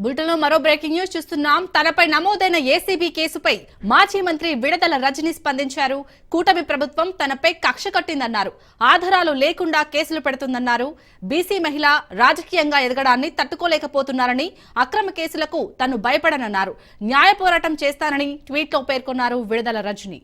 బులెటిన్లో మరో breaking news చూస్తున్నాం. తనపై నమోదైన ఏసీబీ కేసుపై మాజీ మంత్రి విడదల రజని స్పందించారు. కూటమి ప్రభుత్వం తనపై కక్ష కట్టిందన్నారు. ఆధారాలు లేకుండా కేసులు పెడుతుందన్నారు. బీసీ మహిళ రాజకీయంగా ఎదగడాన్ని తట్టుకోలేకపోతున్నారని, అక్రమ కేసులకు తను భయపడనన్నారు. న్యాయ పోరాటం చేస్తానని ట్వీట్లో పేర్కొన్నారు విడదల రజని.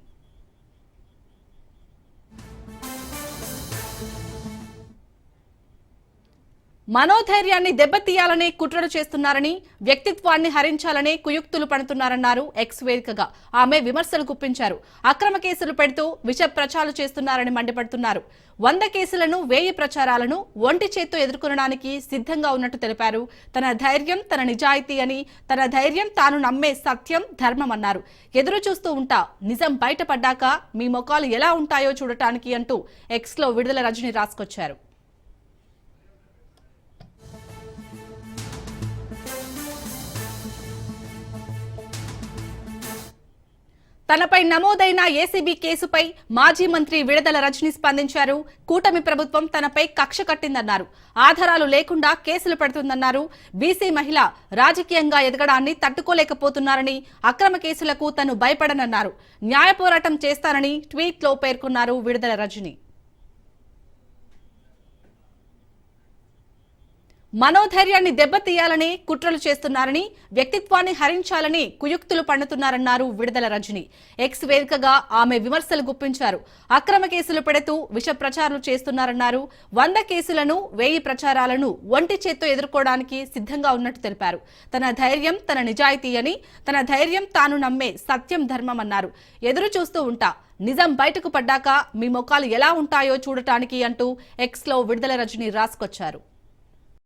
మనోధైర్యాన్ని దెబ్బతీయాలనే కుట్రలు చేస్తున్నారని, వ్యక్తిత్వాన్ని హరించాలనే కుయుక్తులు పడుతున్నారన్నారు. ఎక్స్ వేదికగా ఆమె విమర్శలు గుప్పించారు. అక్రమ కేసులు పెడుతూ విష ప్రచారాలు చేస్తున్నారని మండిపడుతున్నారు. 100 కేసులను 1000 ప్రచారాలను ఒంటి చేత్తో ఎదుర్కొనడానికి సిద్ధంగా ఉన్నట్టు తెలిపారు. తన ధైర్యం తన నిజాయితీ అని, తన ధైర్యం తాను నమ్మే సత్యం ధర్మం అన్నారు. ఎదురు చూస్తూ ఉంటా, నిజం బయటపడ్డాక మీ ముఖాలు ఎలా ఉంటాయో చూడటానికి అంటూ ఎక్స్ లో విడుదల రజని రాసుకొచ్చారు. తనపై నమోదైన ఏసీబీ కేసుపై మాజీ మంత్రి విడదల రజని స్పందించారు. కూటమి ప్రభుత్వం తనపై కక్ష కట్టిందన్నారు. ఆధారాలు లేకుండా కేసులు పెడుతుందన్నారు. బీసీ మహిళ రాజకీయంగా ఎదగడాన్ని తట్టుకోలేకపోతున్నారని, అక్రమ కేసులకు తను భయపడనన్నారు. న్యాయ పోరాటం చేస్తానని ట్వీట్లో పేర్కొన్నారు విడదల రజని. మనోధైర్యాన్ని దెబ్బతీయాలని కుట్రలు చేస్తున్నారని, వ్యక్తిత్వాన్ని హరించాలని కుయుక్తులు పన్నుతున్నారన్నారు విడదల రజని. ఎక్స్ వేదికగా ఆమె విమర్శలు గుప్పించారు. అక్రమ కేసులు పెడుతూ విష ప్రచారాలు చేస్తున్నారన్నారు. 100 కేసులను 1000 ప్రచారాలను ఒంటి చేత్తో ఎదుర్కోవడానికి సిద్ధంగా ఉన్నట్టు తెలిపారు. తన ధైర్యం తన నిజాయితీ అని, తన ధైర్యం తాను నమ్మే సత్యం ధర్మం అన్నారు. ఎదురు చూస్తూ ఉంటా, నిజం బయటకు పడ్డాక మీ ముఖాలు ఎలా ఉంటాయో చూడటానికి అంటూ ఎక్స్ లో విడదల రజని రాసుకొచ్చారు.